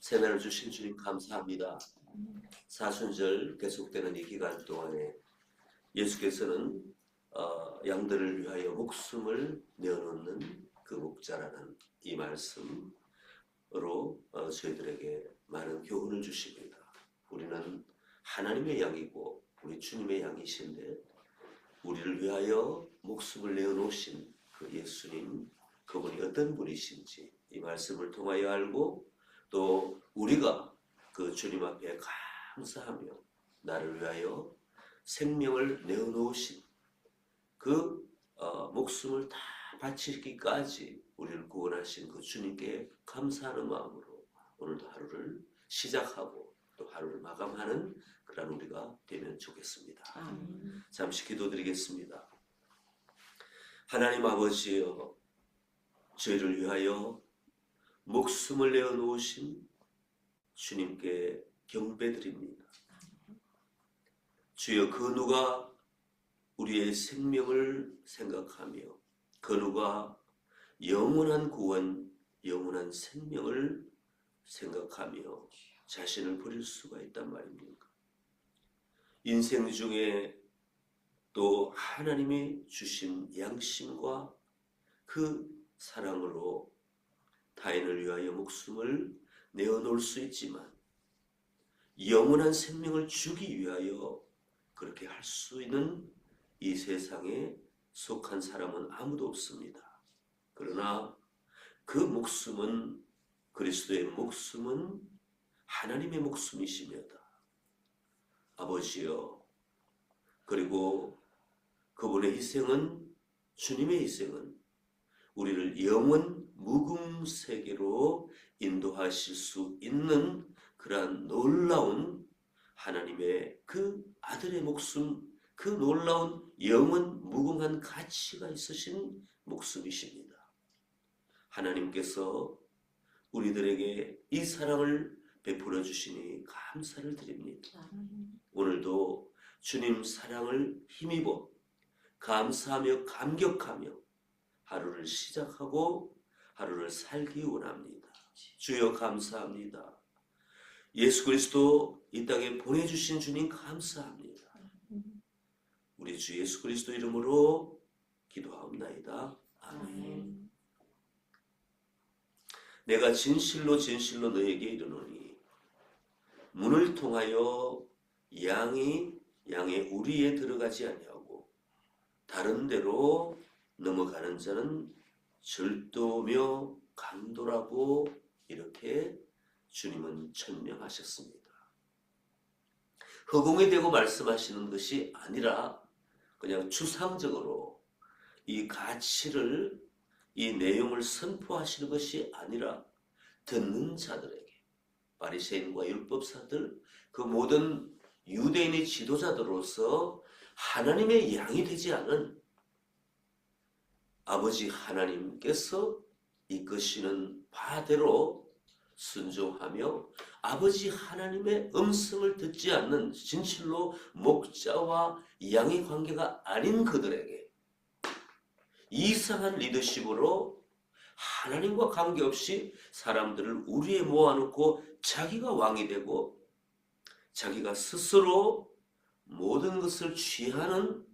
새날을 주신 주님 감사합니다. 사순절 계속되는 이 기간 동안에 예수께서는 양들을 위하여 목숨을 내어놓는 그 목자라는 이 말씀으로 저희들에게 많은 교훈을 주십니다. 우리는 하나님의 양이고 우리 주님의 양이신데 우리를 위하여 목숨을 내어놓으신 그 예수님, 그분이 어떤 분이신지 이 말씀을 통하여 알고 또 우리가 그 주님 앞에 감사하며 나를 위하여 생명을 내어놓으신 그 목숨을 다 바치기까지 우리를 구원하신 그 주님께 감사하는 마음으로 오늘도 하루를 시작하고 또 하루를 마감하는 그런 우리가 되면 좋겠습니다. 잠시 기도드리겠습니다. 하나님 아버지여, 저희를 위하여 목숨을 내어놓으신 주님께 경배드립니다. 주여, 그 누가 우리의 생명을 생각하며 그 누가 영원한 구원, 영원한 생명을 생각하며 자신을 버릴 수가 있단 말입니까? 인생 중에 또 하나님이 주신 양심과 그 사랑으로 타인을 위하여 목숨을 내어놓을 수 있지만 영원한 생명을 주기 위하여 그렇게 할 수 있는 이 세상에 속한 사람은 아무도 없습니다. 그러나 그 목숨은, 그리스도의 목숨은 하나님의 목숨이시며다. 아버지여, 그리고 그분의 희생은, 주님의 희생은 우리를 영원 무궁 세계로 인도하실 수 있는 그러한 놀라운 하나님의 그 아들의 목숨, 그 놀라운 영원 무궁한 가치가 있으신 목숨이십니다. 하나님께서 우리들에게 이 사랑을 베풀어 주시니 감사를 드립니다. 오늘도 주님 사랑을 힘입어 감사하며 감격하며 하루를 시작하고 하루를 살기 원합니다. 주여 감사합니다. 예수 그리스도 이 땅에 보내주신 주님 감사합니다. 우리 주 예수 그리스도 이름으로 기도하옵나이다. 아멘. 내가 진실로 진실로 너에게 이르노니 문을 통하여 양의 우리에 들어가지 아니하고 다른 데로 넘어가는 자는 절도며 강도라고 이렇게 주님은 천명하셨습니다. 허공에 대고 말씀하시는 것이 아니라 그냥 추상적으로 이 가치를, 이 내용을 선포하시는 것이 아니라 듣는 자들에게, 바리새인과 율법사들, 그 모든 유대인의 지도자들로서 하나님의 양이 되지 않은 아버지 하나님께서 이끄시는 바대로 순종하며 아버지 하나님의 음성을 듣지 않는 진실로 목자와 양의 관계가 아닌 그들에게 이상한 리더십으로 하나님과 관계없이 사람들을 우리에 모아놓고 자기가 왕이 되고 자기가 스스로 모든 것을 취하는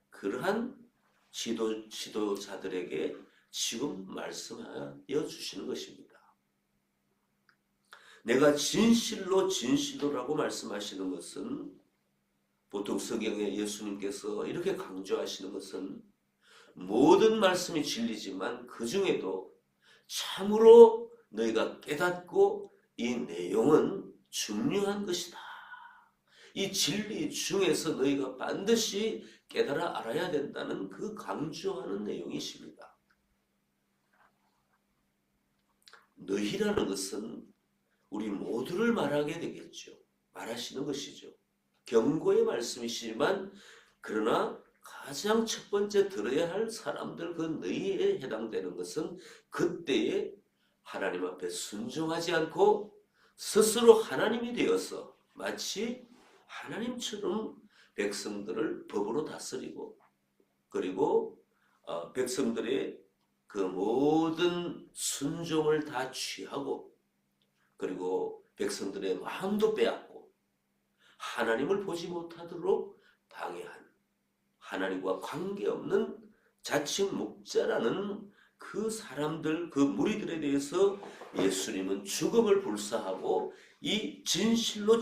그러한 지도자들에게 지금 말씀하여 주시는 것입니다. 내가 진실로라고 말씀하시는 것은 보통 성경에 예수님께서 이렇게 강조하시는 것은 모든 말씀이 진리지만 그 중에도 참으로 너희가 깨닫고 이 내용은 중요한 것이다. 이 진리 중에서 너희가 반드시 깨달아 알아야 된다는 그 강조하는 내용이십니다. 너희라는 것은 우리 모두를 말하게 되겠죠. 말하시는 것이죠. 경고의 말씀이시지만 그러나 가장 첫 번째 들어야 할 사람들, 그 너희에 해당되는 것은 그때에 하나님 앞에 순종하지 않고 스스로 하나님이 되어서 마치 하나님처럼 백성들을 법으로 다스리고 그리고 백성들의 그 모든 순종을 다 취하고 그리고 백성들의 마음도 빼앗고 하나님을 보지 못하도록 방해한, 하나님과 관계없는 자칭 목자라는 그 사람들, 그 무리들에 대해서 예수님은 죽음을 불사하고 이 진실로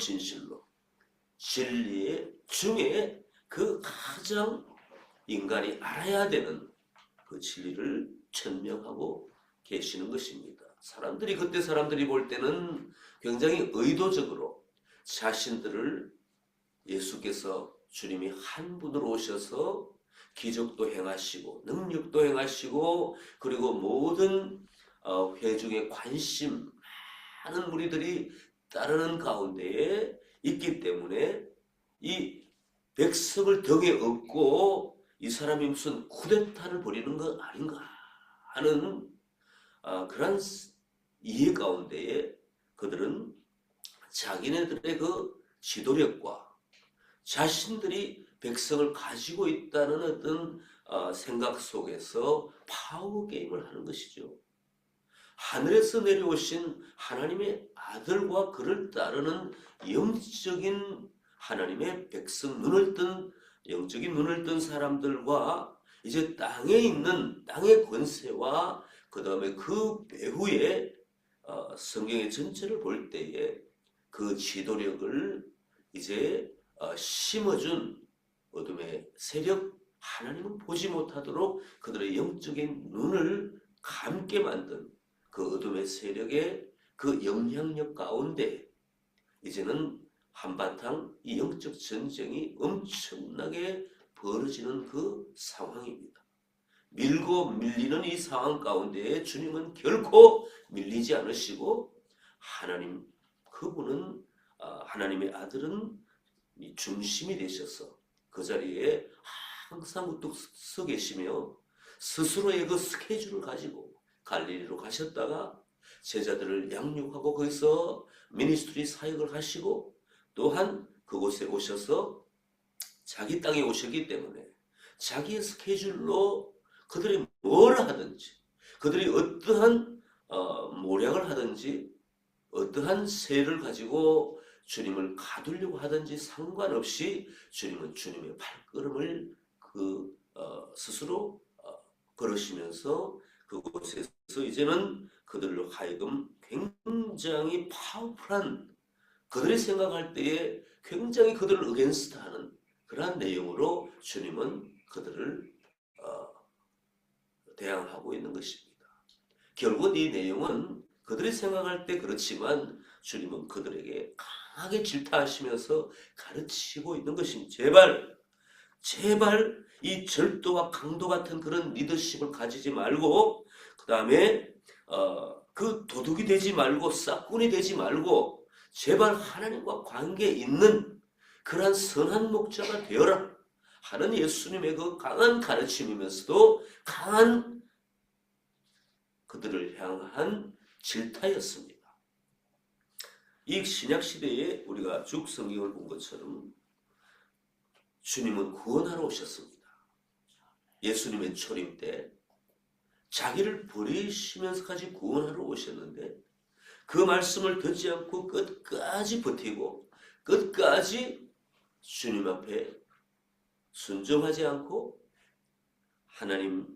진리의 중에 그 가장 인간이 알아야 되는 그 진리를 천명하고 계시는 것입니다. 그때 사람들이 볼 때는 굉장히 의도적으로 자신들을 예수께서 주님이 한 분으로 오셔서 기적도 행하시고 능력도 행하시고 그리고 모든 회중의 관심 많은 무리들이 따르는 가운데에 있기 때문에 이 백성을 등에 업고 이 사람이 무슨 쿠데타를 벌이는 거 아닌가 하는 그런 이해 가운데에 그들은 자기네들의 그 지도력과 자신들이 백성을 가지고 있다는 어떤 생각 속에서 파워 게임을 하는 것이죠. 하늘에서 내려오신 하나님의 아들과 그를 따르는 영적인 하나님의 백성, 영적인 눈을 뜬 사람들과 이제 땅의 권세와 그 다음에 그 배후에 성경의 전체를 볼 때에 그 지도력을 이제 심어준 어둠의 세력, 하나님은 보지 못하도록 그들의 영적인 눈을 감게 만든 그 어둠의 세력의 그 영향력 가운데 이제는 한바탕 이 영적 전쟁이 엄청나게 벌어지는 그 상황입니다. 밀고 밀리는 이 상황 가운데에 주님은 결코 밀리지 않으시고 그분은 하나님의 아들은 중심이 되셔서 그 자리에 항상 우뚝 서 계시며 스스로의 그 스케줄을 가지고 갈릴리로 가셨다가 제자들을 양육하고 거기서 미니스트리 사역을 하시고 또한 그곳에 오셔서 자기 땅에 오셨기 때문에 자기의 스케줄로 그들이 뭘 하든지 그들이 어떠한 모략을 하든지 어떠한 세를 가지고 주님을 가두려고 하든지 상관없이 주님은 주님의 발걸음을 스스로 걸으시면서 그곳에서 이제는 그들로 하여금 굉장히 파워풀한 그들이 생각할 때에 굉장히 그들을 어게인스트하는 그러한 내용으로 주님은 그들을 대항하고 있는 것입니다. 결국 이 내용은 그들이 생각할 때 그렇지만 주님은 그들에게 강하게 질타하시면서 가르치고 있는 것입니다. 제발 이 절도와 강도 같은 그런 리더십을 가지지 말고 그 다음에 그 도둑이 되지 말고 싹군이 되지 말고 제발 하나님과 관계 있는 그러한 선한 목자가 되어라 하는 예수님의 그 강한 가르침이면서도 강한 그들을 향한 질타였습니다. 이 신약시대에 우리가 쭉 성경을 본 것처럼 주님은 구원하러 오셨습니다. 예수님의 초림 때 자기를 버리시면서까지 구원하러 오셨는데 그 말씀을 듣지 않고 끝까지 버티고 끝까지 주님 앞에 순종하지 않고 하나님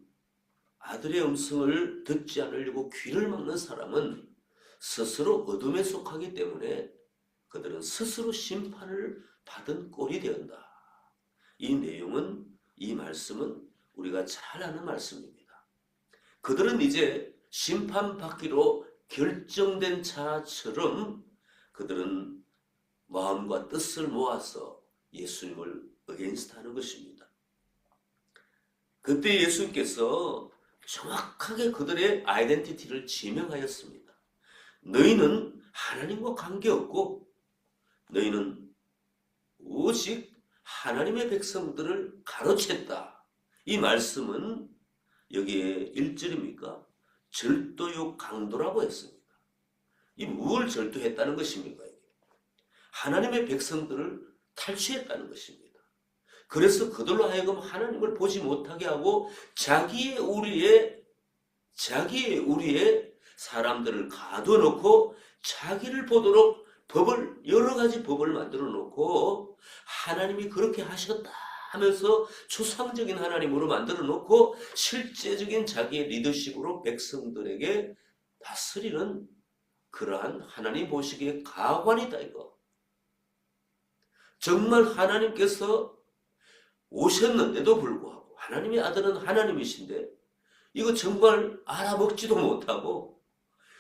아들의 음성을 듣지 않으려고 귀를 막는 사람은 스스로 어둠에 속하기 때문에 그들은 스스로 심판을 받은 꼴이 되었다. 이 내용은 이 말씀은 우리가 잘 아는 말씀입니다. 그들은 이제 심판받기로 결정된 자처럼 그들은 마음과 뜻을 모아서 예수님을 어게인스트하는 것입니다. 그때 예수님께서 정확하게 그들의 아이덴티티를 지명하였습니다. 너희는 하나님과 관계없고 너희는 오직 하나님의 백성들을 가로챘다. 이 말씀은 여기에 1절입니까? 절도요 강도라고 했습니다. 이 무엇을 절도했다는 것입니까? 하나님의 백성들을 탈취했다는 것입니다. 그래서 그들로 하여금 하나님을 보지 못하게 하고 자기의 우리의 사람들을 가둬놓고 자기를 보도록 여러 가지 법을 만들어 놓고 하나님이 그렇게 하셨다 하면서 추상적인 하나님으로 만들어 놓고 실제적인 자기의 리더십으로 백성들에게 다스리는 그러한 하나님 보시기에 가관이다 이거. 정말 하나님께서 오셨는데도 불구하고 하나님의 아들은 하나님이신데 이거 정말 알아먹지도 못하고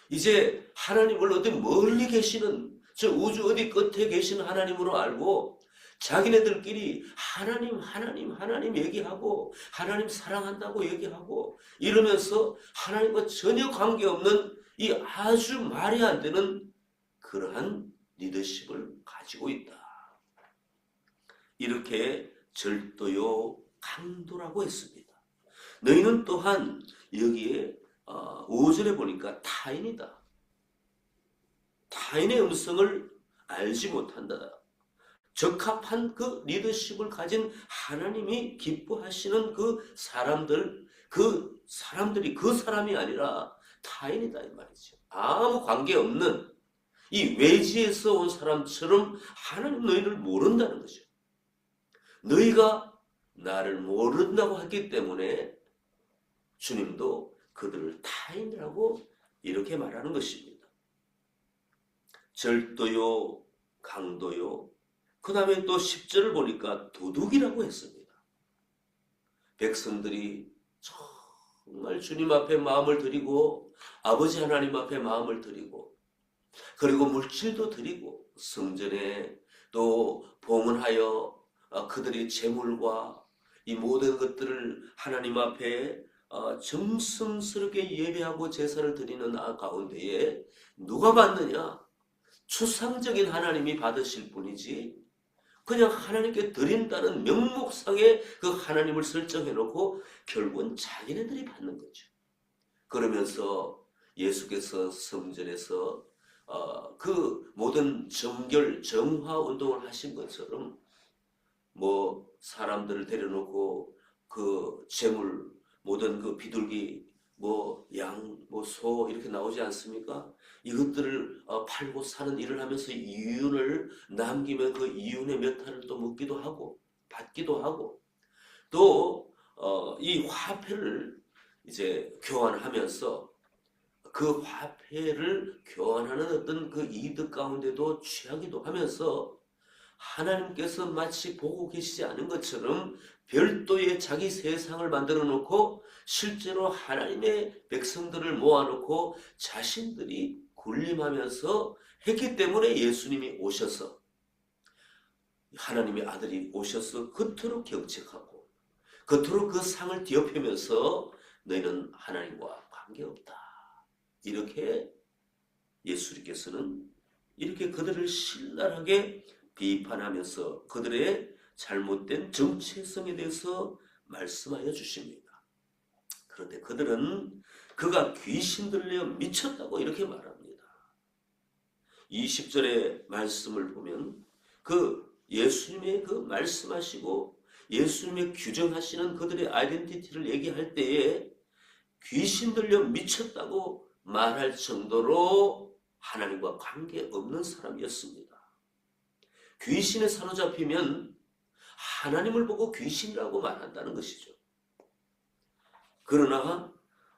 이제 하나님을 어디 멀리 계시는 저 우주 어디 끝에 계시는 하나님으로 알고 자기네들끼리 하나님 얘기하고 하나님 사랑한다고 얘기하고 이러면서 하나님과 전혀 관계없는 이 아주 말이 안 되는 그러한 리더십을 가지고 있다. 이렇게 절도요 강도라고 했습니다. 너희는 또한 여기에 5절에 보니까 타인이다. 타인의 음성을 알지 못한다. 적합한 그 리더십을 가진 하나님이 기뻐하시는 그 사람들이 그 사람이 아니라 타인이다 이 말이죠. 아무 관계없는 이 외지에서 온 사람처럼 하나님 너희를 모른다는 거죠. 너희가 나를 모른다고 했기 때문에 주님도 그들을 타인이라고 이렇게 말하는 것입니다. 절도요, 강도요, 그 다음에 또 10절을 보니까 도둑이라고 했습니다. 백성들이 정말 주님 앞에 마음을 드리고 아버지 하나님 앞에 마음을 드리고 그리고 물질도 드리고 성전에 또 봉헌하여 그들이 재물과 이 모든 것들을 하나님 앞에 정성스럽게 예배하고 제사를 드리는 가운데에 누가 받느냐? 추상적인 하나님이 받으실 뿐이지 그냥 하나님께 드린다는 명목상에 그 하나님을 설정해 놓고 결국은 자기네들이 받는 거죠. 그러면서 예수께서 성전에서 그 모든 정화 운동을 하신 것처럼 뭐 사람들을 데려놓고 그 재물 모든 그 비둘기 뭐 양 뭐 소 이렇게 나오지 않습니까? 이것들을 팔고 사는 일을 하면서 이윤을 남기면 그 이윤의 몇 알을 또 먹기도 하고 받기도 하고 또 이 화폐를 이제 교환하면서 그 화폐를 교환하는 어떤 그 이득 가운데도 취하기도 하면서 하나님께서 마치 보고 계시지 않은 것처럼 별도의 자기 세상을 만들어 놓고 실제로 하나님의 백성들을 모아놓고 자신들이 군림하면서 했기 때문에 예수님이 오셔서 하나님의 아들이 오셔서 그토록 경책하고 그토록 그 상을 뒤엎으면서 너희는 하나님과 관계없다. 이렇게 예수님께서는 이렇게 그들을 신랄하게 비판하면서 그들의 잘못된 정체성에 대해서 말씀하여 주십니다. 그런데 그들은 그가 귀신 들려 미쳤다고 이렇게 말합니다. 20절의 말씀을 보면 그 예수님의 그 말씀하시고 예수님의 규정하시는 그들의 아이덴티티를 얘기할 때에 귀신 들려 미쳤다고 말할 정도로 하나님과 관계없는 사람이었습니다. 귀신에 사로잡히면 하나님을 보고 귀신이라고 말한다는 것이죠. 그러나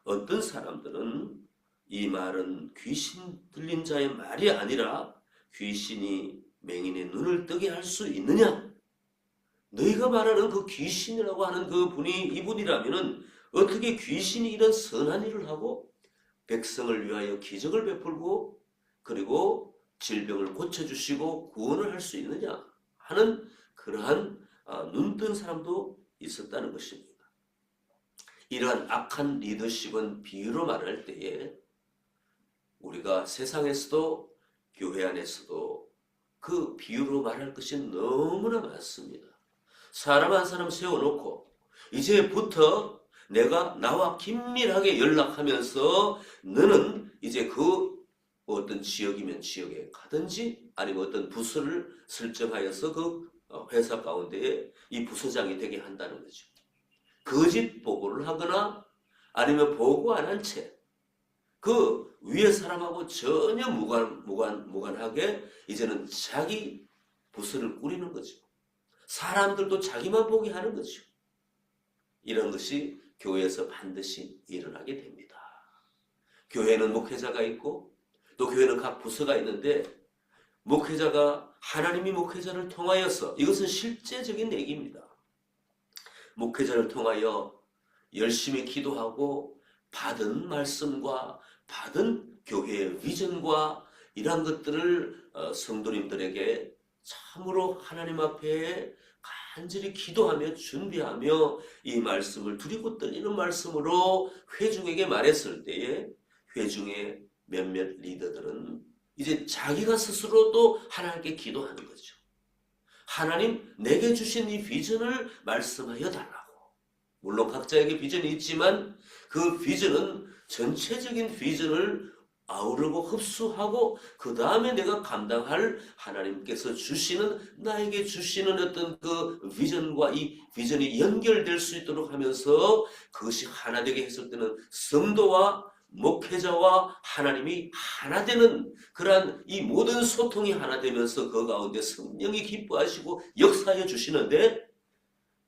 어떤 사람들은 이 말은 귀신 들린 자의 말이 아니라 귀신이 맹인의 눈을 뜨게 할 수 있느냐? 너희가 말하는 그 귀신이라고 하는 그 분이 이분이라면은 어떻게 귀신이 이런 선한 일을 하고 백성을 위하여 기적을 베풀고 그리고 질병을 고쳐주시고 구원을 할 수 있느냐 하는 그러한 눈뜬 사람도 있었다는 것입니다. 이러한 악한 리더십은 비유로 말할 때에 우리가 세상에서도 교회 안에서도 그 비유로 말할 것이 너무나 많습니다. 사람 한 사람 세워놓고 이제부터 내가 나와 긴밀하게 연락하면서 너는 이제 그 어떤 지역이면 지역에 가든지 아니면 어떤 부서를 설정하여서 그 회사 가운데에 이 부서장이 되게 한다는 거죠. 거짓 보고를 하거나 아니면 보고 안 한 채 그 위에 사람하고 전혀 무관하게 이제는 자기 부서를 꾸리는 거죠. 사람들도 자기만 보게 하는 거죠. 이런 것이 교회에서 반드시 일어나게 됩니다. 교회는 목회자가 있고 또 교회는 각 부서가 있는데 목회자가 하나님이 목회자를 통하여서 이것은 실제적인 얘기입니다. 목회자를 통하여 열심히 기도하고 받은 말씀과 받은 교회의 비전과 이러한 것들을 성도님들에게 참으로 하나님 앞에 간절히 기도하며 준비하며 이 말씀을 두리고 떨리는 말씀으로 회중에게 말했을 때에 회중의 몇몇 리더들은 이제 자기가 스스로도 하나님께 기도하는 거죠. 하나님 내게 주신 이 비전을 말씀하여 달라고. 물론 각자에게 비전이 있지만 그 비전은 전체적인 비전을 아우르고 흡수하고 그 다음에 내가 감당할 하나님께서 주시는 나에게 주시는 어떤 그 비전과 이 비전이 연결될 수 있도록 하면서 그것이 하나 되게 했을 때는 성도와 목회자와 하나님이 하나 되는 그러한 이 모든 소통이 하나 되면서 그 가운데 성령이 기뻐하시고 역사해 주시는데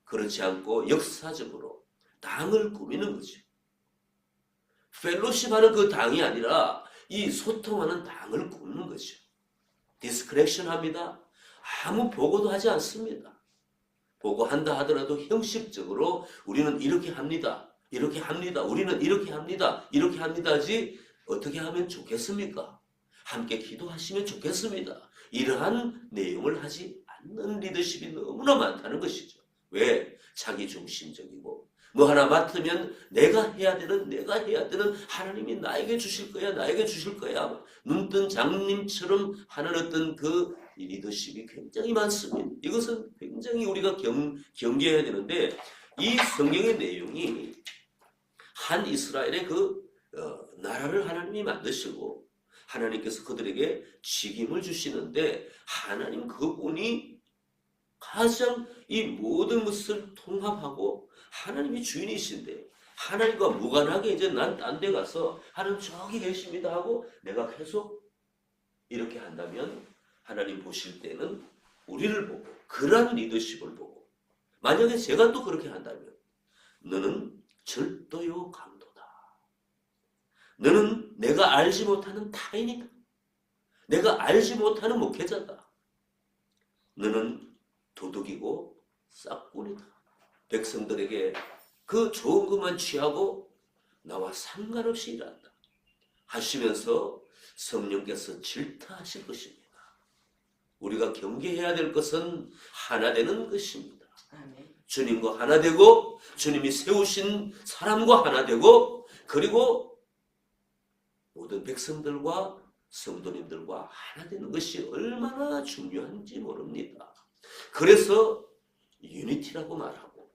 그렇지 않고 역사적으로 당을 꾸미는 거죠. 펠로십하는 그 당이 아니라 이 소통하는 당을 꾸미는 거죠. 디스크레션 합니다. 아무 보고도 하지 않습니다. 보고한다 하더라도 형식적으로 우리는 이렇게 합니다. 이렇게 합니다. 우리는 이렇게 합니다. 이렇게 합니다지 어떻게 하면 좋겠습니까? 함께 기도하시면 좋겠습니다. 이러한 내용을 하지 않는 리더십이 너무나 많다는 것이죠. 왜? 자기 중심적이고 뭐 하나 맡으면 내가 해야 되는 하나님이 나에게 주실 거야 나에게 주실 거야 눈뜬 장님처럼 하는 어떤 그 리더십이 굉장히 많습니다. 이것은 굉장히 우리가 경계해야 되는데 이 성경의 내용이 한 이스라엘의 그 나라를 하나님이 만드시고 하나님께서 그들에게 직임을 주시는데 하나님 그분이 가장 이 모든 것을 통합하고 하나님이 주인이신데 하나님과 무관하게 이제 난 딴 데 가서 하나님 저기 계십니다 하고 내가 계속 이렇게 한다면 하나님 보실 때는 우리를 보고 그러한 리더십을 보고 만약에 제가 또 그렇게 한다면 너는 절도요 강도다. 너는 내가 알지 못하는 타인이다. 내가 알지 못하는 목회자다. 너는 도둑이고 싹꾼이다. 백성들에게 그 좋은 것만 취하고 나와 상관없이 일한다. 하시면서 성령께서 질타하실 것입니다. 우리가 경계해야 될 것은 하나 되는 것입니다. 주님과 하나 되고 주님이 세우신 사람과 하나 되고 그리고 모든 백성들과 성도님들과 하나 되는 것이 얼마나 중요한지 모릅니다. 그래서 유니티라고 말하고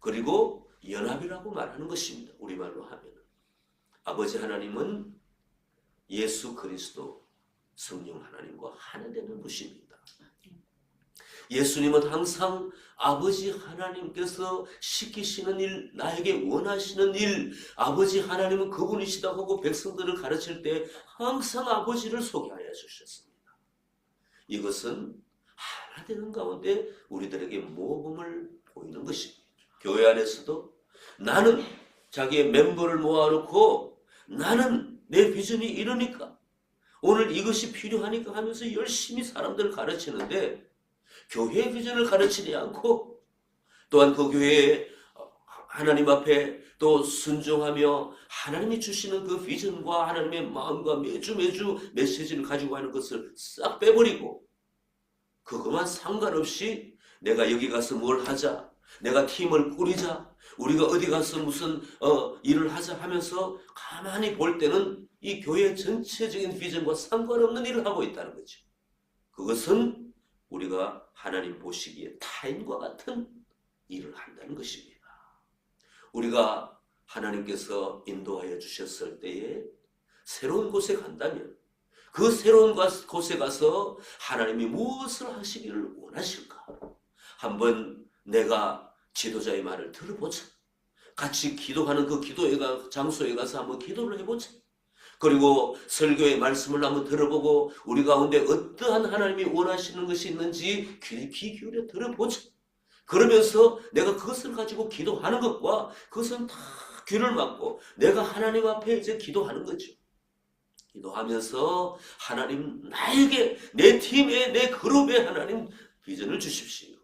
그리고 연합이라고 말하는 것입니다. 우리말로 하면 아버지 하나님은 예수 그리스도 성령 하나님과 하나 되는 것입니다. 예수님은 항상 아버지 하나님께서 시키시는 일, 나에게 원하시는 일, 아버지 하나님은 그분이시다 하고 백성들을 가르칠 때 항상 아버지를 소개하여 주셨습니다. 이것은 하나 되는 가운데 우리들에게 모범을 보이는 것입니다. 교회 안에서도 나는 자기의 멤버를 모아놓고 나는 내 비전이 이러니까 오늘 이것이 필요하니까 하면서 열심히 사람들을 가르치는데 교회의 비전을 가르치지 않고 또한 그 교회에 하나님 앞에 또 순종하며 하나님이 주시는 그 비전과 하나님의 마음과 매주 메시지를 가지고 하는 것을 싹 빼버리고 그것만 상관없이 내가 여기 가서 뭘 하자, 내가 팀을 꾸리자, 우리가 어디 가서 무슨 일을 하자 하면서 가만히 볼 때는 이 교회 전체적인 비전과 상관없는 일을 하고 있다는 거죠. 그것은 우리가 하나님 보시기에 타인과 같은 일을 한다는 것입니다. 우리가 하나님께서 인도하여 주셨을 때에 새로운 곳에 간다면 그 새로운 곳에 가서 하나님이 무엇을 하시기를 원하실까? 한번 내가 지도자의 말을 들어보자. 같이 기도하는 그 기도회 장소에 가서 한번 기도를 해보자. 그리고 설교의 말씀을 한번 들어보고 우리 가운데 어떠한 하나님이 원하시는 것이 있는지 귀 기울여 들어보자. 그러면서 내가 그것을 가지고 기도하는 것과 그것은 다 귀를 막고 내가 하나님 앞에 이제 기도하는 거죠. 기도하면서 하나님 나에게 내 팀에 내 그룹에 하나님 비전을 주십시오.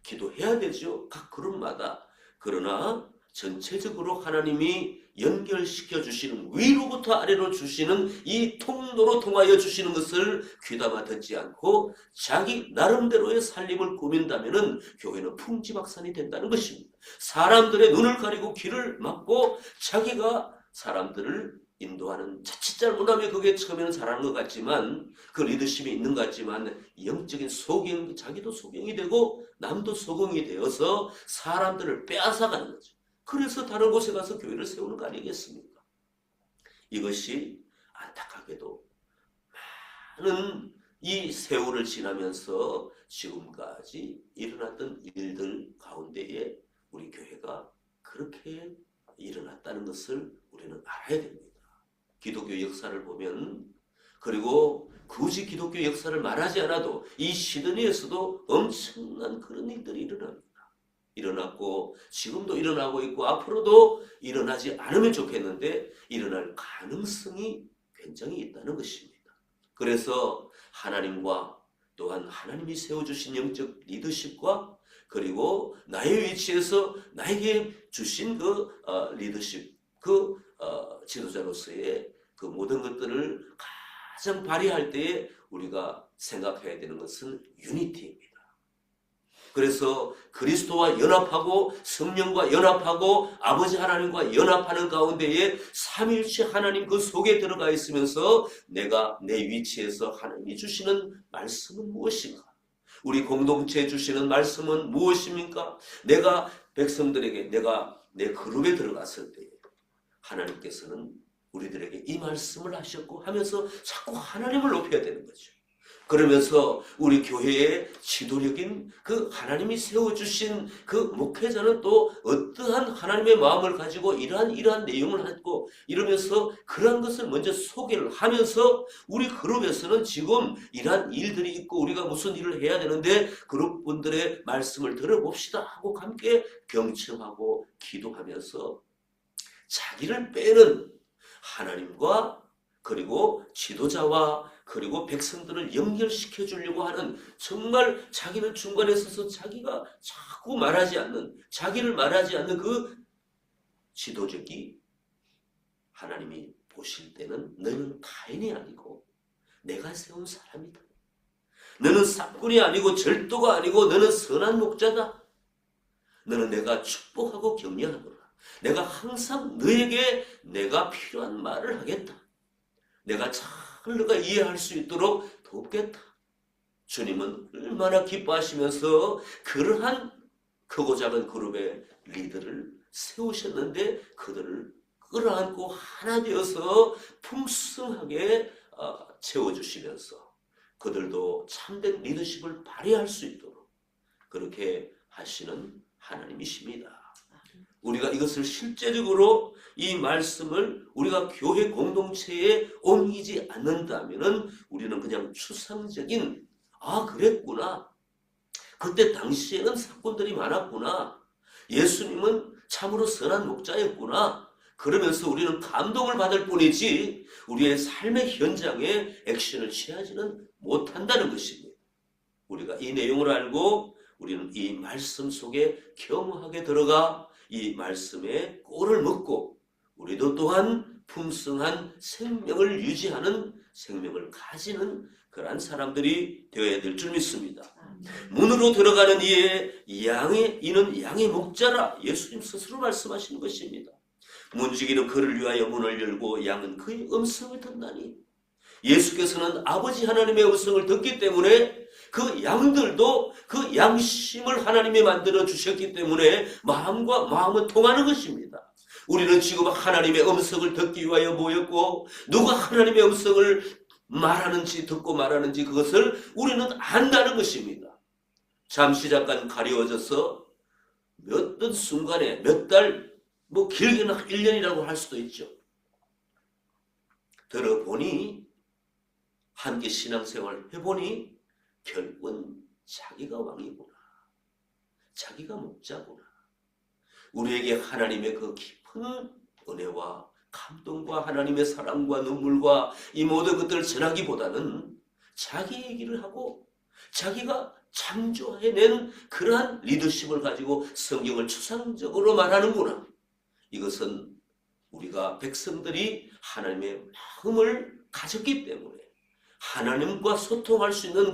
기도해야 되죠. 각 그룹마다. 그러나 전체적으로 하나님이 연결시켜 주시는 위로부터 아래로 주시는 이 통로로 통하여 주시는 것을 귀담아 듣지 않고 자기 나름대로의 살림을 꾸민다면 교회는 풍지박산이 된다는 것입니다. 사람들의 눈을 가리고 귀를 막고 자기가 사람들을 인도하는 자칫 잘못하면 그게 처음에는 잘하는 것 같지만 그 리더십이 있는 것 같지만 영적인 소경, 자기도 소경이 되고 남도 소경이 되어서 사람들을 빼앗아가는 거죠. 그래서 다른 곳에 가서 교회를 세우는 거 아니겠습니까? 이것이 안타깝게도 많은 이 세월을 지나면서 지금까지 일어났던 일들 가운데에 우리 교회가 그렇게 일어났다는 것을 우리는 알아야 됩니다. 기독교 역사를 보면 그리고 굳이 기독교 역사를 말하지 않아도 이 시드니에서도 엄청난 그런 일들이 일어납니다. 일어났고 지금도 일어나고 있고 앞으로도 일어나지 않으면 좋겠는데 일어날 가능성이 굉장히 있다는 것입니다. 그래서 하나님과 또한 하나님이 세워주신 영적 리더십과 그리고 나의 위치에서 나에게 주신 그 리더십, 그 지도자로서의 그 모든 것들을 가장 발휘할 때에 우리가 생각해야 되는 것은 유니티입니다. 그래서 그리스도와 연합하고 성령과 연합하고 아버지 하나님과 연합하는 가운데에 삼위일체 하나님 그 속에 들어가 있으면서 내가 내 위치에서 하나님이 주시는 말씀은 무엇인가? 우리 공동체에 주시는 말씀은 무엇입니까? 내가 백성들에게 내가 내 그룹에 들어갔을 때 하나님께서는 우리들에게 이 말씀을 하셨고 하면서 자꾸 하나님을 높여야 되는 거죠. 그러면서 우리 교회의 지도력인 그 하나님이 세워주신 그 목회자는 또 어떠한 하나님의 마음을 가지고 이러한 내용을 하고 이러면서 그런 것을 먼저 소개를 하면서 우리 그룹에서는 지금 이러한 일들이 있고 우리가 무슨 일을 해야 되는데 그룹분들의 말씀을 들어봅시다 하고 함께 경청하고 기도하면서 자기를 빼는 하나님과 그리고 지도자와 그리고 백성들을 연결시켜 주려고 하는 정말 자기는 중간에 서서 자기가 자꾸 말하지 않는 자기를 말하지 않는 그 지도적이 하나님이 보실 때는 너는 타인이 아니고 내가 세운 사람이다. 너는 싹군이 아니고 절도가 아니고 너는 선한 목자다. 너는 내가 축복하고 격려하노라. 내가 항상 너에게 내가 필요한 말을 하겠다. 내가 잘 너가 이해할 수 있도록 돕겠다. 주님은 얼마나 기뻐하시면서 그러한 크고 작은 그룹의 리더를 세우셨는데 그들을 끌어안고 하나 되어서 풍성하게 채워주시면서 그들도 참된 리더십을 발휘할 수 있도록 그렇게 하시는 하나님이십니다. 우리가 이것을 실제적으로 이 말씀을 우리가 교회 공동체에 옮기지 않는다면 우리는 그냥 추상적인 그랬구나. 그때 당시에는 사건들이 많았구나. 예수님은 참으로 선한 목자였구나. 그러면서 우리는 감동을 받을 뿐이지 우리의 삶의 현장에 액션을 취하지는 못한다는 것입니다. 우리가 이 내용을 알고 우리는 이 말씀 속에 겸허하게 들어가 이 말씀에 꼴을 먹고 우리도 또한 풍성한 생명을 유지하는 생명을 가지는 그러한 사람들이 되어야 될 줄 믿습니다. 문으로 들어가는 이는 양의 목자라 예수님 스스로 말씀하시는 것입니다. 문지기는 그를 위하여 문을 열고 양은 그의 음성을 듣나니 예수께서는 아버지 하나님의 음성을 듣기 때문에 그 양들도 그 양심을 하나님이 만들어 주셨기 때문에 마음과 마음은 통하는 것입니다. 우리는 지금 하나님의 음성을 듣기 위하여 모였고 누가 하나님의 음성을 말하는지 듣고 말하는지 그것을 우리는 안다는 것입니다. 잠시 잠깐 가려워져서 어떤 순간에 몇 달, 길게는 1년이라고 할 수도 있죠. 들어보니 함께 신앙생활을 해보니 결국은 자기가 왕이구나. 자기가 목자구나. 우리에게 하나님의 그 깊은 은혜와 감동과 하나님의 사랑과 눈물과 이 모든 것들을 전하기보다는 자기 얘기를 하고 자기가 창조해낸 그러한 리더십을 가지고 성경을 추상적으로 말하는구나. 이것은 우리가 백성들이 하나님의 마음을 가졌기 때문에 하나님과 소통할 수 있는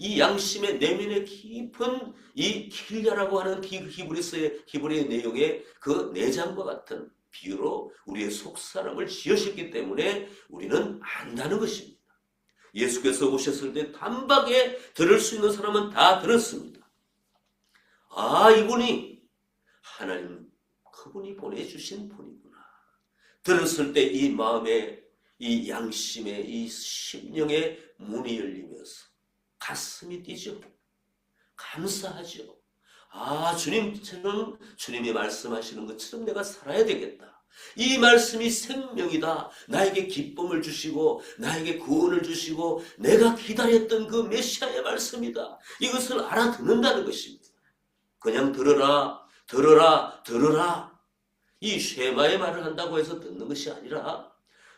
이 양심의 내면의 깊은 이 킬리아라고 하는 히브리의 내용의 그 내장과 같은 비유로 우리의 속사람을 지으셨기 때문에 우리는 안다는 것입니다. 예수께서 오셨을 때 단박에 들을 수 있는 사람은 다 들었습니다. 아, 이분이 하나님 그분이 보내주신 분이구나. 들었을 때 이 마음에 이 양심의 이 심령의 문이 열리면서 가슴이 뛰죠. 감사하죠. 아, 주님처럼 주님이 말씀하시는 것처럼 내가 살아야 되겠다. 이 말씀이 생명이다. 나에게 기쁨을 주시고 나에게 구원을 주시고 내가 기다렸던 그 메시아의 말씀이다. 이것을 알아듣는다는 것입니다. 그냥 들어라, 들어라, 들어라. 이 쉐마의 말을 한다고 해서 듣는 것이 아니라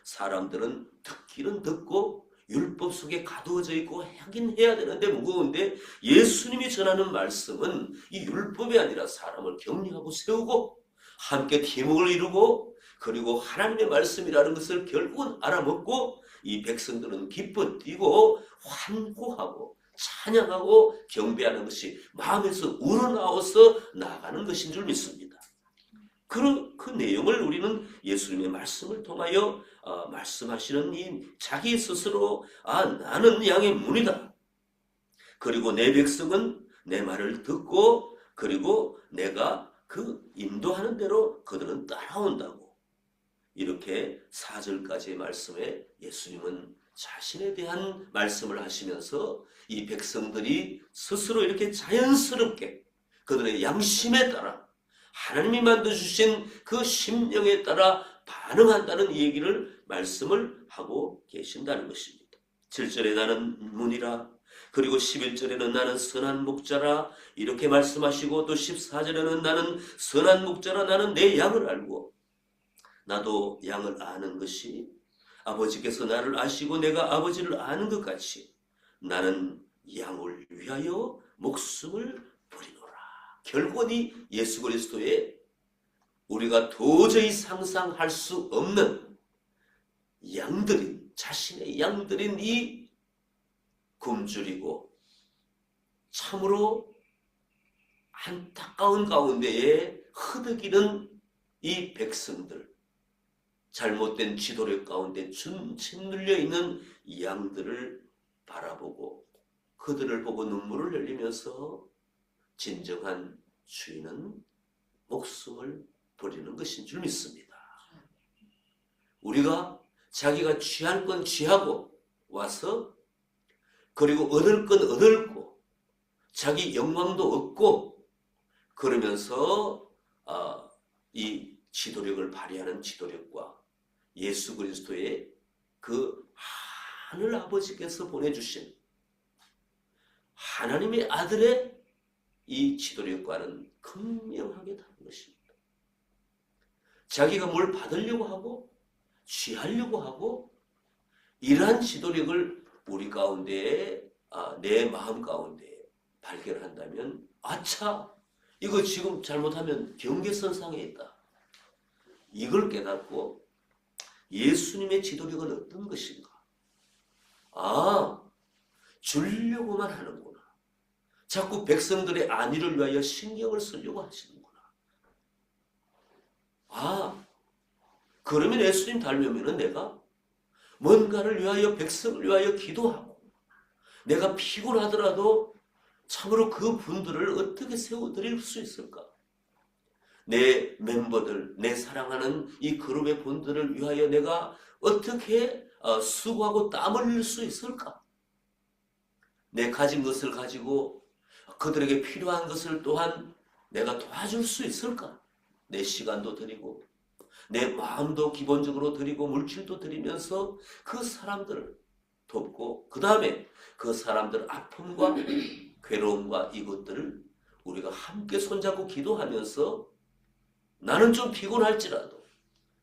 사람들은 듣기는 듣고 율법 속에 가두어져 있고 하긴 해야 되는데 무거운데 예수님이 전하는 말씀은 이 율법이 아니라 사람을 격려하고 세우고 함께 팀워크를 이루고 그리고 하나님의 말씀이라는 것을 결국은 알아먹고 이 백성들은 기뻐 뛰고 환호하고 찬양하고 경배하는 것이 마음에서 우러나와서 나아가는 것인 줄 믿습니다. 그 내용을 우리는 예수님의 말씀을 통하여 말씀하시는 이 자기 스스로 나는 양의 문이다. 그리고 내 백성은 내 말을 듣고 그리고 내가 그 인도하는 대로 그들은 따라온다고. 이렇게 4절까지의 말씀에 예수님은 자신에 대한 말씀을 하시면서 이 백성들이 스스로 이렇게 자연스럽게 그들의 양심에 따라 하나님이 만들어주신 그 심령에 따라 반응한다는 얘기를 말씀을 하고 계신다는 것입니다. 7절에 나는 문이라 그리고 11절에는 나는 선한 목자라 이렇게 말씀하시고 또 14절에는 나는 선한 목자라 나는 내 양을 알고 나도 양을 아는 것이 아버지께서 나를 아시고 내가 아버지를 아는 것 같이 나는 양을 위하여 목숨을 버리노라. 결국은 이 예수 그리스도의 우리가 도저히 상상할 수 없는 양들인 자신의 양들인 이 굶주리고 참으로 안타까운 가운데에 흐드기는 이 백성들 잘못된 지도력 가운데 짓눌려 있는 양들을 바라보고 그들을 보고 눈물을 흘리면서 진정한 주인은 목숨을 버리는 것인 줄 믿습니다. 우리가 자기가 취할 건 취하고 와서 그리고 얻을 건 얻고 자기 영광도 얻고 그러면서 이 지도력을 발휘하는 지도력과 예수 그리스도의 그 하늘 아버지께서 보내주신 하나님의 아들의 이 지도력과는 극명하게 다른 것입니다. 자기가 뭘 받으려고 하고 취하려고 하고 이러한 지도력을 우리 가운데에 내 마음 가운데 발견한다면 아차 이거 지금 잘못하면 경계선상에 있다. 이걸 깨닫고 예수님의 지도력은 어떤 것인가? 주려고만 하는구나. 자꾸 백성들의 안위를 위하여 신경을 쓰려고 하시는구나. 그러면 예수님 닮으면 내가 뭔가를 위하여 백성을 위하여 기도하고 내가 피곤하더라도 참으로 그 분들을 어떻게 세워드릴 수 있을까? 내 멤버들, 내 사랑하는 이 그룹의 분들을 위하여 내가 어떻게 수고하고 땀을 흘릴 수 있을까? 내 가진 것을 가지고 그들에게 필요한 것을 또한 내가 도와줄 수 있을까? 내 시간도 드리고 내 마음도 기본적으로 드리고 물질도 드리면서 그 사람들을 돕고, 그 다음에 그 사람들 아픔과 괴로움과 이것들을 우리가 함께 손잡고 기도하면서, 나는 좀 피곤할지라도,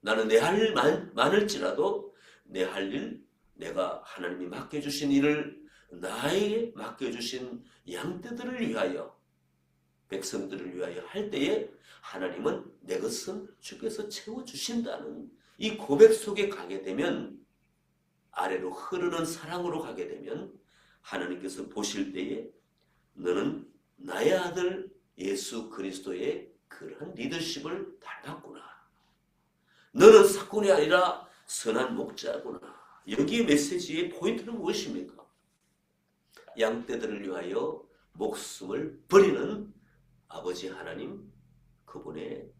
나는 내 할 일 많을지라도 내 할 일, 내가 하나님이 맡겨주신 일을, 나에게 맡겨주신 양떼들을 위하여, 백성들을 위하여 할 때에 하나님은 내 것은 주께서 채워주신다는 이 고백 속에 가게 되면, 아래로 흐르는 사랑으로 가게 되면 하나님께서 보실 때에 너는 나의 아들 예수 그리스도의 그러한 리더십을 닮았구나. 너는 사꾼이 아니라 선한 목자구나. 여기에 메시지의 포인트는 무엇입니까? 양떼들을 위하여 목숨을 버리는 아버지 하나님, 그분의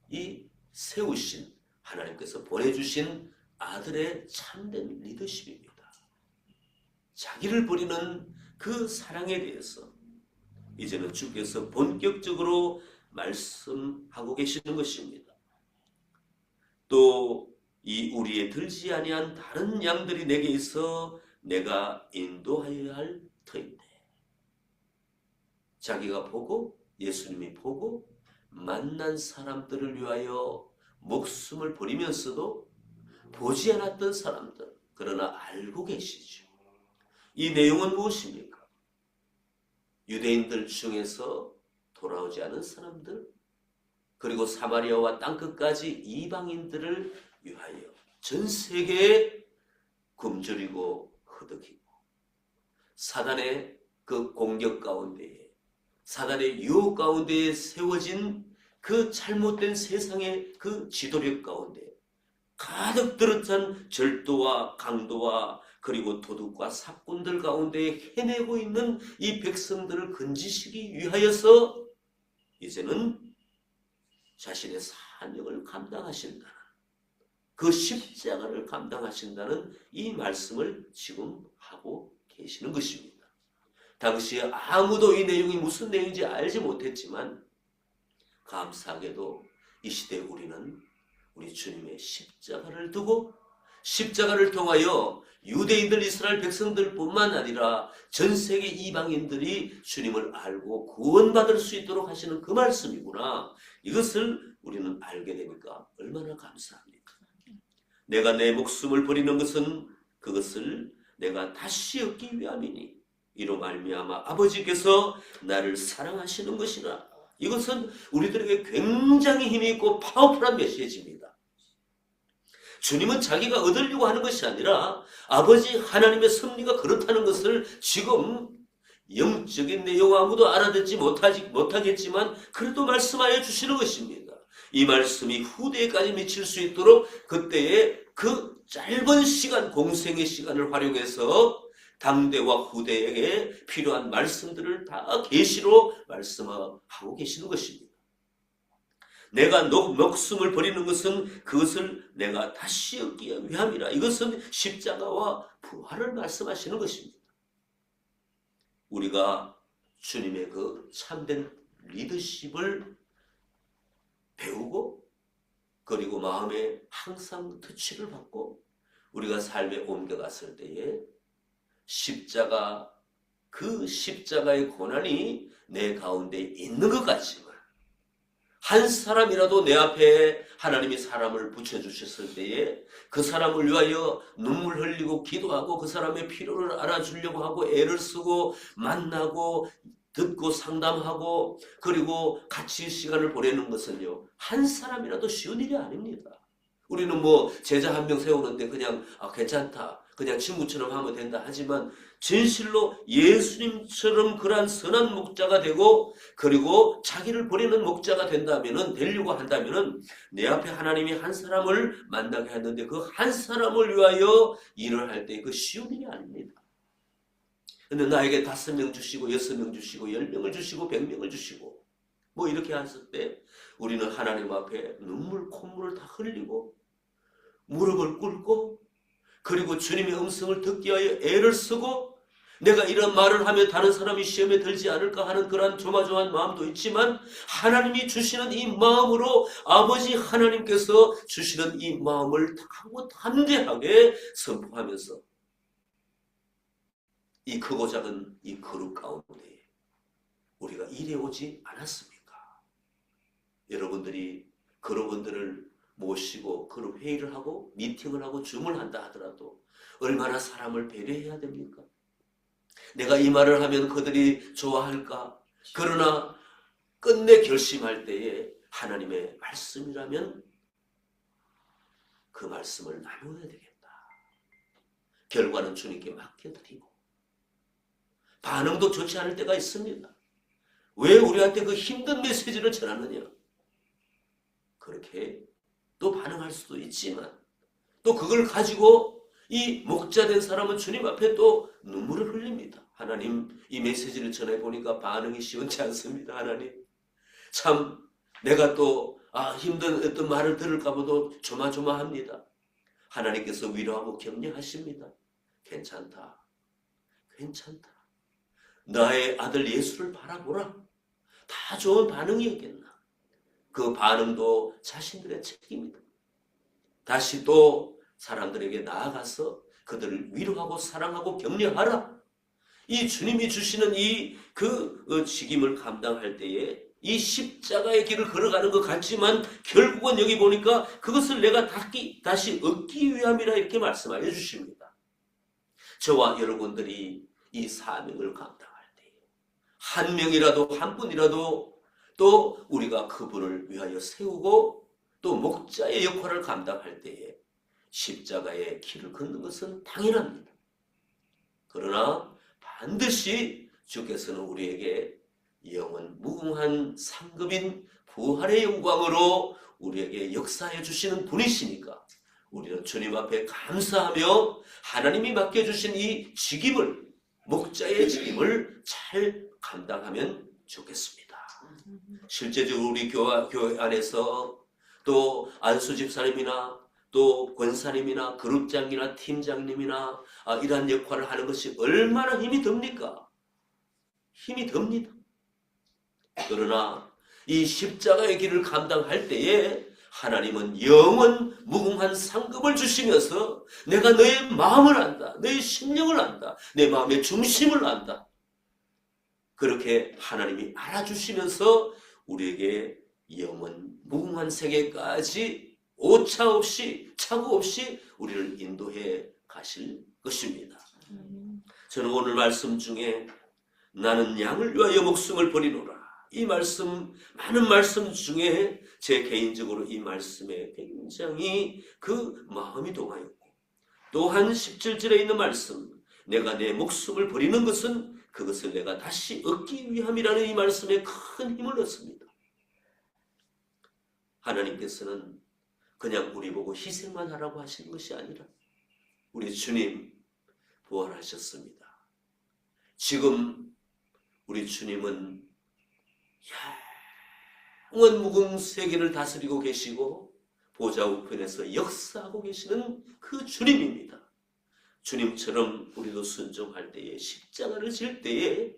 이 세우신, 하나님께서 보내주신 아들의 참된 리더십입니다. 자기를 버리는 그 사랑에 대해서 이제는 주께서 본격적으로 말씀하고 계시는 것입니다. 또 이 우리의 들지 아니한 다른 양들이 내게 있어 내가 인도하여야 할 터인데, 자기가 보고, 예수님이 보고 만난 사람들을 위하여 목숨을 버리면서도 보지 않았던 사람들, 그러나 알고 계시죠. 이 내용은 무엇입니까? 유대인들 중에서 돌아오지 않은 사람들, 그리고 사마리아와 땅끝까지 이방인들을 위하여 전 세계에 굶주리고 허덕이고 사단의 그 공격 가운데에, 사단의 유혹 가운데에 세워진 그 잘못된 세상의 그 지도력 가운데 가득 들어찬 절도와 강도와 그리고 도둑과 사꾼들 가운데 헤매고 있는 이 백성들을 건지시기 위하여서 이제는 자신의 사명을 감당하신다는, 그 십자가를 감당하신다는 이 말씀을 지금 하고 계시는 것입니다. 당시에 아무도 이 내용이 무슨 내용인지 알지 못했지만 감사하게도 이 시대에 우리는 우리 주님의 십자가를 두고, 십자가를 통하여 유대인들, 이스라엘 백성들뿐만 아니라 전 세계 이방인들이 주님을 알고 구원받을 수 있도록 하시는 그 말씀이구나, 이것을 우리는 알게 되니까 얼마나 감사합니까? 내가 내 목숨을 버리는 것은 그것을 내가 다시 얻기 위함이니 이로 말미암아 아버지께서 나를 사랑하시는 것이라. 이것은 우리들에게 굉장히 힘이 있고 파워풀한 메시지입니다. 주님은 자기가 얻으려고 하는 것이 아니라 아버지 하나님의 섭리가 그렇다는 것을 지금 영적인 내용 아무도 알아듣지 못하겠지만 그래도 말씀하여 주시는 것입니다. 이 말씀이 후대에까지 미칠 수 있도록 그때의 그 짧은 시간, 공생의 시간을 활용해서 당대와 후대에게 필요한 말씀들을 다 계시로 말씀하고 계시는 것입니다. 내가 목숨을 버리는 것은 그것을 내가 다시 얻기 위함이라. 이것은 십자가와 부활을 말씀하시는 것입니다. 우리가 주님의 그 참된 리더십을 배우고, 그리고 마음에 항상 터치를 받고 우리가 삶에 옮겨갔을 때에 십자가, 그 십자가의 고난이 내 가운데 있는 것 같지만 한 사람이라도 내 앞에 하나님이 사람을 붙여주셨을 때에 그 사람을 위하여 눈물 흘리고 기도하고 그 사람의 필요를 알아주려고 하고 애를 쓰고 만나고 듣고 상담하고 그리고 같이 시간을 보내는 것은요, 한 사람이라도 쉬운 일이 아닙니다. 우리는 뭐 제자 한 명 세우는데 그냥 괜찮다, 그냥 친구처럼 하면 된다 하지만 진실로 예수님처럼 그러한 선한 목자가 되고 그리고 자기를 버리는 목자가 되려고 한다면은 내 앞에 하나님이 한 사람을 만나게 했는데 그 한 사람을 위하여 일을 할 때 그 쉬운 일이 아닙니다. 근데 나에게 5명 주시고 6명 주시고 10명을 주시고 100명을 주시고 뭐 이렇게 했을 때 우리는 하나님 앞에 눈물 콧물을 다 흘리고 무릎을 꿇고 그리고 주님의 음성을 듣기 위하여 애를 쓰고 내가 이런 말을 하면 다른 사람이 시험에 들지 않을까 하는 그런 조마조마한 마음도 있지만 하나님이 주시는 이 마음으로 아버지 하나님께서 주시는 이 마음을 하고 담대하게 선포하면서 이 크고 작은 이 거룩 가운데 우리가 일해오지 않았습니까? 여러분들이 그룹원들을 모시고 그룹 회의를 하고 미팅을 하고 줌을 한다 하더라도 얼마나 사람을 배려해야 됩니까? 내가 이 말을 하면 그들이 좋아할까? 그러나 끝내 결심할 때에 하나님의 말씀이라면 그 말씀을 나누어야 되겠다. 결과는 주님께 맡겨드리고 반응도 좋지 않을 때가 있습니다. 왜 우리한테 그 힘든 메시지를 전하느냐? 그렇게 또 반응할 수도 있지만 또 그걸 가지고 이 목자된 사람은 주님 앞에 또 눈물을 흘립니다. 하나님, 이 메시지를 전해보니까 반응이 시원치 않습니다. 하나님, 참 내가 또 힘든 어떤 말을 들을까 봐도 조마조마합니다. 하나님께서 위로하고 격려하십니다. 괜찮다. 괜찮다. 나의 아들 예수를 바라보라. 다 좋은 반응이었겠나. 그 반응도 자신들의 책임이다. 다시 또 사람들에게 나아가서 그들을 위로하고 사랑하고 격려하라. 이 주님이 주시는 그 직임을 감당할 때에 이 십자가의 길을 걸어가는 것 같지만 결국은 여기 보니까 그것을 내가 다시 얻기 위함이라 이렇게 말씀하여 주십니다. 저와 여러분들이 이 사명을 감당할 때에 한 명이라도 한 분이라도 또 우리가 그분을 위하여 세우고 또 목자의 역할을 감당할 때에 십자가의 길을 걷는 것은 당연합니다. 그러나 반드시 주께서는 우리에게 영원 무궁한 상급인 부활의 영광으로 우리에게 역사해 주시는 분이시니까 우리는 주님 앞에 감사하며 하나님이 맡겨주신 이 직임을, 목자의 직임을 잘 감당하면 좋겠습니다. 실제적으로 우리 교회 안에서 또 안수 집사님이나 또 권사님이나 그룹장이나 팀장님이나 이러한 역할을 하는 것이 얼마나 힘이 듭니까? 힘이 듭니다. 그러나 이 십자가의 길을 감당할 때에 하나님은 영원 무궁한 상급을 주시면서 내가 너의 마음을 안다. 너의 심령을 안다. 내 마음의 중심을 안다. 그렇게 하나님이 알아주시면서 우리에게 영원 무궁한 세계까지 오차 없이 착오 없이 우리를 인도해 가실 것입니다. 저는 오늘 말씀 중에 나는 양을 위하여 목숨을 버리노라. 이 말씀, 많은 말씀 중에 제 개인적으로 이 말씀에 굉장히 그 마음이 동하였고 또한 17절에 있는 말씀, 내가 내 목숨을 버리는 것은 그것을 내가 다시 얻기 위함이라는 이 말씀에 큰 힘을 얻습니다. 하나님께서는 그냥 우리 보고 희생만 하라고 하시는 것이 아니라 우리 주님 부활하셨습니다. 지금 우리 주님은 영원 무궁 세계를 다스리고 계시고 보좌 우편에서 역사하고 계시는 그 주님입니다. 주님처럼 우리도 순종할 때에 십자가를 질 때에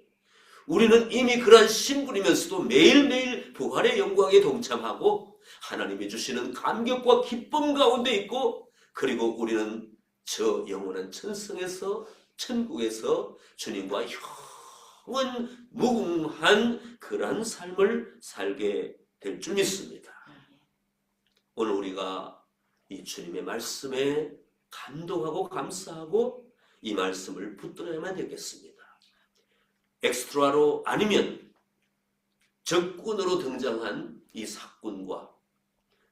우리는 이미 그러한 신분이면서도 매일매일 부활의 영광에 동참하고 하나님이 주시는 감격과 기쁨 가운데 있고 그리고 우리는 저 영원한 천성에서 천국에서 주님과 영원 무궁한 그러한 삶을 살게 될 줄 믿습니다. 오늘 우리가 이 주님의 말씀에 감동하고 감사하고 이 말씀을 붙들어야만 되겠습니다. 엑스트라로 아니면 적군으로 등장한 이 사꾼과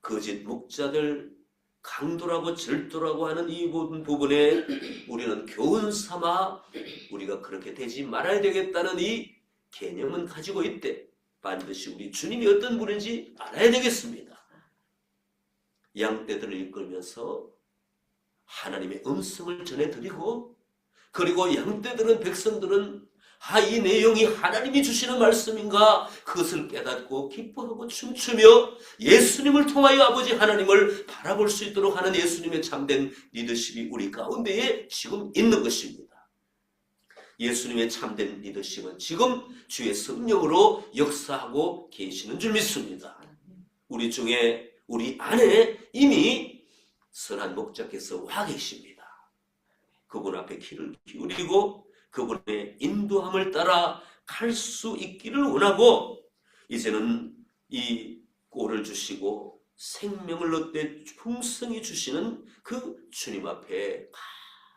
거짓 목자들, 강도라고 절도라고 하는 이 부분에 우리는 교훈 삼아 우리가 그렇게 되지 말아야 되겠다는 이 개념은 가지고 있대. 반드시 우리 주님이 어떤 분인지 알아야 되겠습니다. 양떼들을 이끌면서 하나님의 음성을 전해드리고 그리고 양떼들은 백성들은 이 내용이 하나님이 주시는 말씀인가 그것을 깨닫고 기뻐하고 춤추며 예수님을 통하여 아버지 하나님을 바라볼 수 있도록 하는 예수님의 참된 리더십이 우리 가운데에 지금 있는 것입니다. 예수님의 참된 리더십은 지금 주의 성령으로 역사하고 계시는 줄 믿습니다. 우리 중에 우리 안에 이미 선한 목자께서 와 계십니다. 그분 앞에 귀를 기울이고 그분의 인도함을 따라 갈 수 있기를 원하고, 이제는 이 꼴을 주시고 생명을 얻되 풍성히 주시는 그 주님 앞에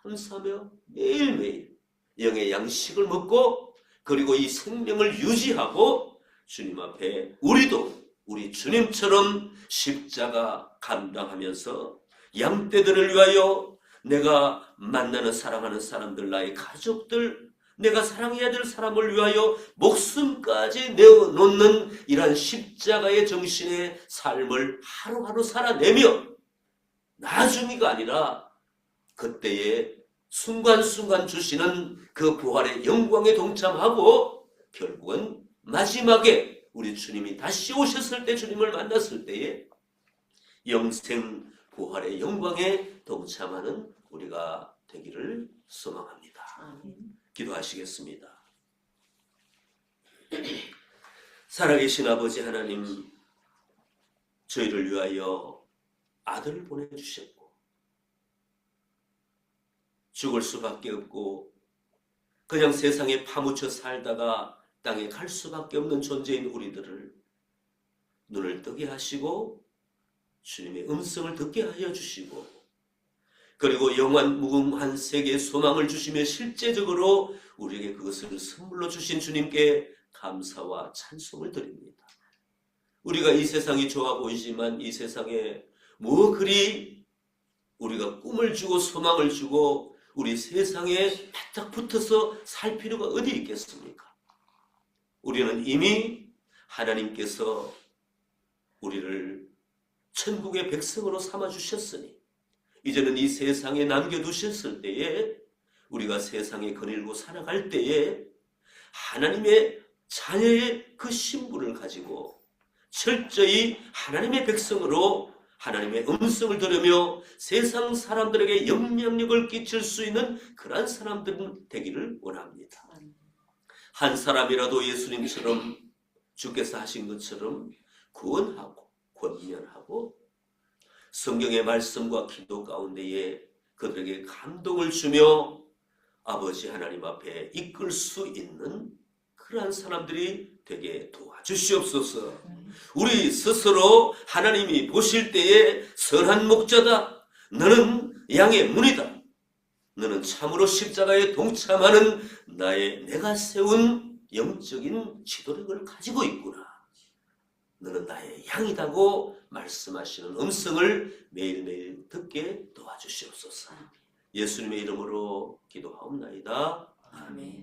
감사하며 매일매일 영의 양식을 먹고, 그리고 이 생명을 유지하고 주님 앞에 우리도 우리 주님처럼 십자가 감당하면서 양떼들을 위하여, 내가 만나는 사랑하는 사람들, 나의 가족들, 내가 사랑해야 될 사람을 위하여 목숨까지 내어놓는 이러한 십자가의 정신의 삶을 하루하루 살아내며, 나중이가 아니라 그때에 순간순간 주시는 그 부활의 영광에 동참하고, 결국은 마지막에 우리 주님이 다시 오셨을 때, 주님을 만났을 때에 영생 부활의 영광에 동참하는 우리가 되기를 소망합니다. 기도하시겠습니다. 살아계신 아버지 하나님, 저희를 위하여 아들을 보내주셨고 죽을 수밖에 없고 그냥 세상에 파묻혀 살다가 땅에 갈 수밖에 없는 존재인 우리들을 눈을 뜨게 하시고 주님의 음성을 듣게 하여 주시고, 그리고 영원 무궁한 세계의 소망을 주시며 실제적으로 우리에게 그것을 선물로 주신 주님께 감사와 찬송을 드립니다. 우리가 이 세상이 좋아 보이지만 이 세상에 뭐 그리 우리가 꿈을 주고 소망을 주고 우리 세상에 바짝 붙어서 살 필요가 어디 있겠습니까? 우리는 이미 하나님께서 우리를 천국의 백성으로 삼아주셨으니, 이제는 이 세상에 남겨두셨을 때에 우리가 세상에 거닐고 살아갈 때에 하나님의 자녀의 그 신분을 가지고 철저히 하나님의 백성으로 하나님의 음성을 들으며 세상 사람들에게 영향력을 끼칠 수 있는 그러한 사람들 되기를 원합니다. 한 사람이라도 예수님처럼 주께서 하신 것처럼 구원하고 권면하고 성경의 말씀과 기도 가운데에 그들에게 감동을 주며 아버지 하나님 앞에 이끌 수 있는 그러한 사람들이 되게 도와주시옵소서. 우리 스스로 하나님이 보실 때에 선한 목자다, 너는 양의 문이다, 너는 참으로 십자가에 동참하는 내가 세운 영적인 지도력을 가지고 있구나, 너는 나의 양이다고 말씀하시는 음성을 매일매일 듣게 도와주시옵소서. 예수님의 이름으로 기도하옵나이다. 아멘.